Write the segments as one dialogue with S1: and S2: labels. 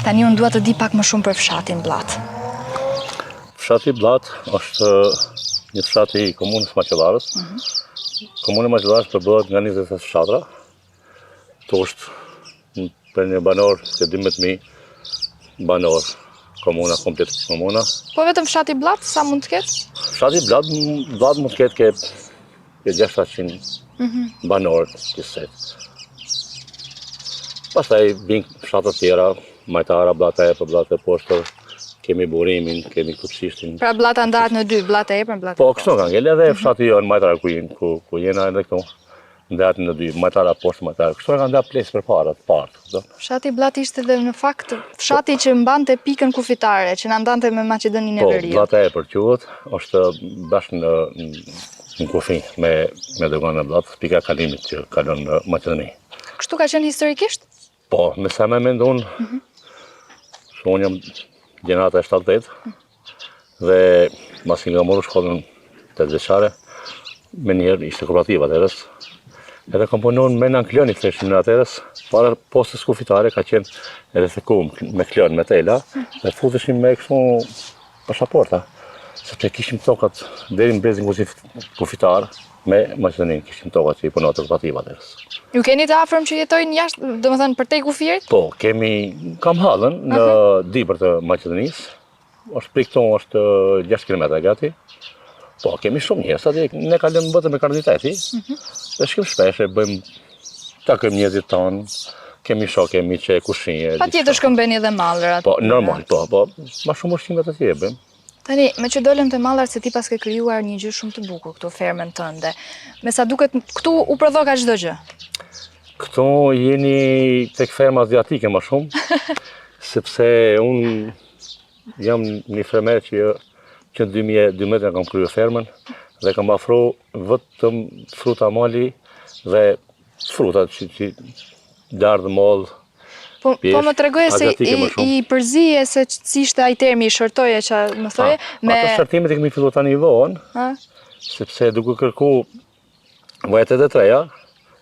S1: Tani unë dua të di pak më shumë për fshatin Blat.
S2: Fshati Blat është një fshat i komunës Maqellarës. Komuna e Maqellarës përbëhet nga 20 fshatra. Kto është për një banor të 12.000 banor. Komuna, komplet komuna.
S1: Po vetëm fshati Blat, sa mund të ketë?
S2: Fshati Blat mund të ketë ke 600 banor kësaj. Pastaj vinë fshatët tjera, Majtara, Blata e për Blata e poshtër, kemi Burimin, kemi Kupshishtin.
S1: Pra Blata ndahet në dy, Blata e për Blata e
S2: po, kështu ka ngel edhe fshati jonë Majtara ku jena edhe këtu. Ndahet në dy, Majtara poshtë, Majtara. Kështu ka ndahet ples përpara të partë.
S1: Fshati Blat ishte dhe në fakt fshati që mbante pikën kufitare, që na ndante me Maqedoninë e Veriut.
S2: Po, Blata e për quhet, është bashkë në kufi me doganën e Blat, pika kalimit që kalon në Maqedoni.
S1: Kështu ka qenë historikisht?
S2: Po, me sa me mendon, unë jam gjenata e 78 dhe masi nga moru shkollën 8 vjeçare, me njerë ishte kooperativa atërës, edhe kam punuar me në kloni theshin në atërës, para postës kufitare ka qenë edhe thekum me klon, me tela, dhe futeshim me kështu pasaporta, sepse kishim tokat deri në brezin kufitar, me Maqedoninë kishim tokat që i punuar të kooperativa atërës.
S1: Ju keni të afërm që jetojnë jashtë, domethënë përtej kufirit?
S2: Po, kam hallën në dibër të Maqedonisë. Është prej këtu është 6 kilometra gati. Po, kemi shumë njerëz aty, ne kalojmë vetëm me karditeti. Dhe shkim shpesh, takojmë njerëzit tonë, kemi shokë, kemi që kushinje.
S1: Patjetër shkëmbeni edhe mallrat.
S2: Po, normal, po, ma shumë ushqimet atje bëjmë.
S1: Tani, me që dolem të mallar se ti pas ke krijuar një gjë shumë të bukur këtu fermën tënde. Me sa duket këtu u prodho ka çdo gjë.
S2: Këtu jeni tek ferma azjatike më shumë, sepse unë jam një fermer që 2012 kam kryer fermën dhe kam afru vetëm fruta mali dhe frutat që dardhë moll.
S1: Po më tregoje se i përzije se si ishte ai termi i shërtoje që më thoje me
S2: ato shërtimet e kemi filluar tani vonë, sepse duke kërku vajat e treja,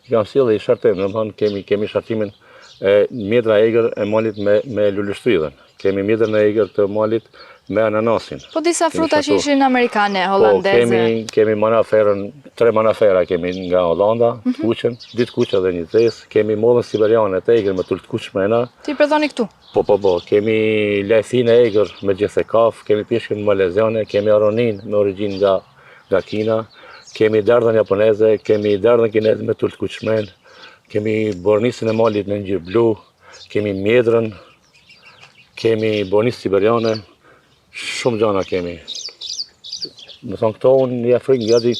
S2: kam sjellë i shërtim, domethënë kemi shërtimin e mjedra egër e malit me luleshtrydhen. Kemi mjedrën e egër të malit me ananasin.
S1: Po disa fruta që ishin amerikane, holandeze.
S2: Po, kemi manaferën, 3 manafera kemi nga Hollanda, të kuqen, 2 kuqe dhe 1 zez. Kemi mollën siberiane të egër me tullt kuqmena.
S1: Ti prodhoni këtu?
S2: Po. Kemi lajthinë e egër me gjithë kaf, kemi pishkën maleziane, kemi aronin me origjinë nga Kina, kemi dardhën japoneze, kemi dardhën kineze me tullt kuqmen, kemi bornisën e malit me ngjyrë blu, kemi mjedrën, kemi bornisë siberiane. Shumë gjana kemi. Më thonë këto unë i afroj nga di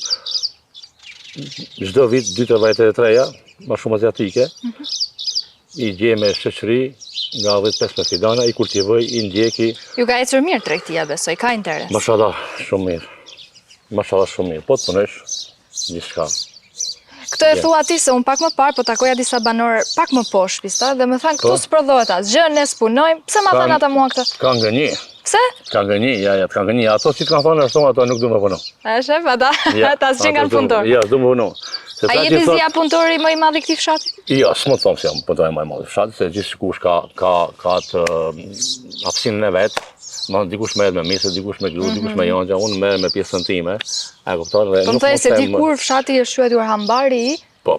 S2: çdo vit 2 vajte e treja, ma shumë azjatike, i gje me shoqëri nga 10-15 fidana, i kultivoj, i ndjeki.
S1: Ju ka ecur mirë tregtia besoj, ka interes.
S2: Mashallah, shumë mirë. Mashallah shumë mirë. Po të punësh, gjithçka.
S1: Këtë e thua ti se unë pak më parë, po takoja disa banorë pak më poshtë pista dhe më thanë këtu s'prodhohet asgjë, ne s'punojmë. Pse ma thanë ata mua këtë?
S2: Ka ngënjë.
S1: Pse?
S2: Ka ngënjë, ja, ka ngënjë. Ato që kanë thonë ashtu, ato nuk du me puno.
S1: A shef, ata s'gjën kanë punëtor.
S2: Ja, du me puno.
S1: A jeti zia punëtori më i madh i këtij fshati?
S2: Jo, s'më thonë se jam punëtori më i madh i fshatit, se gjithçkush ka të hapësinën e vet. Dikush merret me misë, dikush me glu, dikush me jonxha, unë merrem me pjesën time. A kupton?
S1: Po më thoj se dikur fshati është quajtur hambari i?
S2: Po,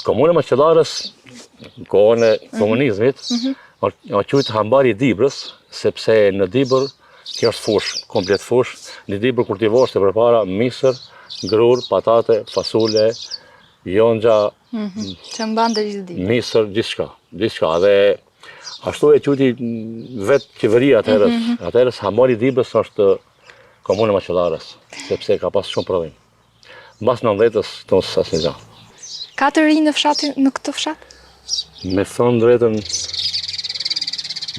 S2: komuna e Maqellarës, në kohën e komunizmit, o quajtur hambari i Dibrës, sepse në Dibër kjo është fush, komplet fush. Në Dibër kultivohej përpara misër, grur, patate, fasule, jonxha,
S1: që mbante gjithë ditën.
S2: Misër, gjithçka. Dhe ashtu e quajti vetë qeveria atëherës. Atëherës hambari i Dibrës është komuna e Maqellarës, sepse ka pas shumë prodhim. Mbas 90-s tonë asnjë gjë.
S1: Ka të rinj në këtë fshat?
S2: Me thonë drejtën,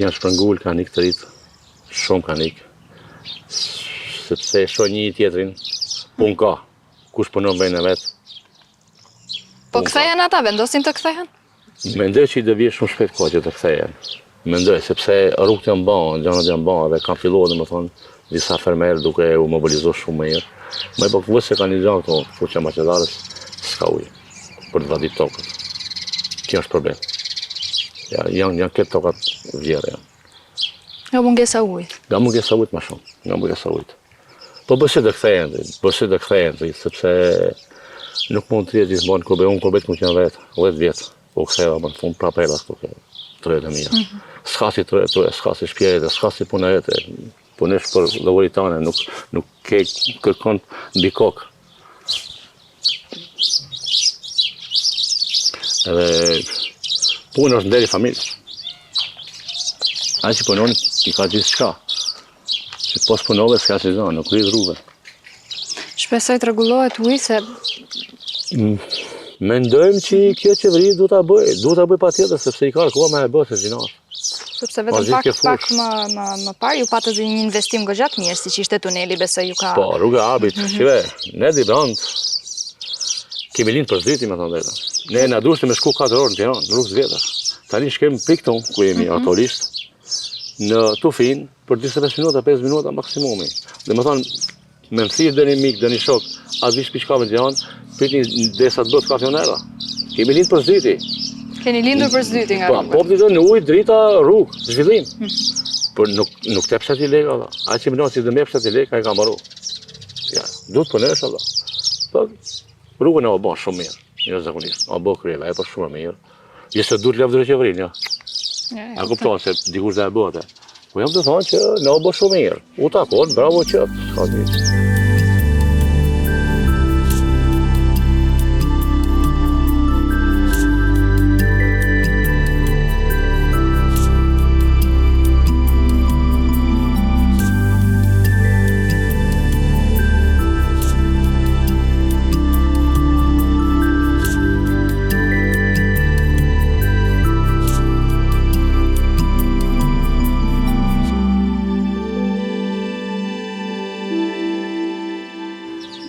S2: janë shpërngul, kanë ikë të rritë, shumë kanë ikë, sepse shoh një tjetrin, punë ka, kush punon bëjnë e vetë.
S1: Po kthehen ata, vendosin të kthehen?
S2: Mendoj që i devije shumë shpejt kohë që të kthehen. Mendoj, sepse rrugët janë banë, gjanat janë banë, dhe kanë filluar domethënë disa fermerë duke u mobilizuar shumë më mirë. Më po vëse kanë një gjanë këto, fuqja Maqellarës, s'ka ujë për të vadit tokët. Kjo është problem. Janë këtë tokat vjera janë.
S1: Nga mungesa ujit.
S2: Nga mungesa ujit më shumë, nga mungesa ujit. Po bësi të kthehen, sepse nuk mund të jetë gjithmonë kur unë kur vetë mund të 10 vjet. Po ktheva më në fund prapë edhe këtu tret e mia. S'ka si tret, s'ka si shpjerë, s'ka si puna jote. Punesh për llogarit tane, nuk ke kërkon mbi kokë. Edhe punë është nderi familjes. Ai që punon i ka gjithçka. Që pos punove s'ka si zonë, nuk rrit rrugë.
S1: Shpresoj të rregullohet uji se
S2: mendojmë që kjo qeveri duhet ta bëj patjetër sepse i ka koha më e bërë se gjinat.
S1: Sepse vetëm pak më parë ju patët një investim goxha të mirë, siç ishte tuneli, besoj ju ka.
S2: Po, rruga e Arbit, shive, ne di brand kemi lind për zyti, me thënë drejtën. Ne na duhet me shku 4 orë në Tiranë, në rrugë vjetër. Tani shkem pik këtu ku jemi autorisht në Tufin për 45 minuta, 5 minuta maksimumi. Dhe më thonë, me më thirr dëni mik, dëni shok, as di shpiçka me Tiranë, pritni desa të bëhet kasionera. Kemi lind për zyti.
S1: Keni lindur për zyti nga rruga.
S2: Po, të në ujë, drita, rrugë, zhvillim. Por nuk te pshet i lekë, Allah. Ai që mënon si dhe me pshet i lekë, ai ka mbaru. Ja, duhet punesh, Allah. Po, rrugën e o bën shumë mirë, jo zakonisht. O bë kryela, e po shumë mirë. Jese duhet lëvë drejtë qeverinë, ja. A kupton se dikush do e bëte. Po jam të thonë që në o bë shumë mirë. U takon, bravo qëtë, s'ka di.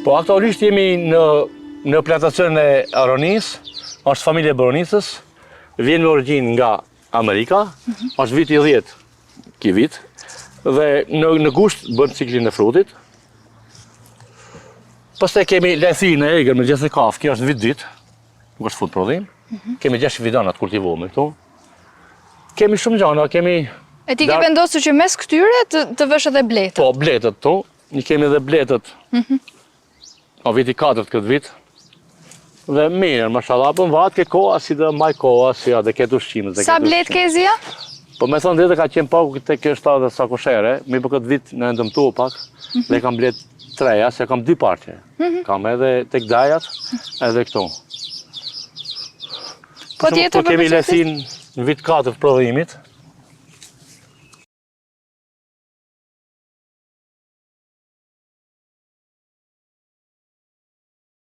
S2: Po aktualisht jemi në plantacion e Aronis, është familje Boronicës, vjen me origjinë nga Amerika, është viti 10 ki vit, dhe në gusht bën ciklin e frutit. Pastaj kemi lethin e egër me gjithë kafë, kjo është vit dit, nuk është fut prodhim. Kemi 6 fidanat kultivuar këtu. Kemi shumë gjana, kemi...
S1: E ti ke vendosur që mes këtyre të vësh edhe bletët?
S2: Po, bletët tu, kemi edhe bletët. O viti 4 këtë vit. Dhe mirë, mashallah, për vatë ke koha si dhe maj koha, si dhe ketë ushqimet.
S1: Sa blet ke zia?
S2: Po me thonë dhe ka qenë paku të kjo 7 sa koshere, mi për këtë vit në ndëmtu pak, dhe kam blet 3, se kam 2 partje. Kam edhe tek dajat, edhe këtu. Po kemi lethin në vit 4 prodhimit,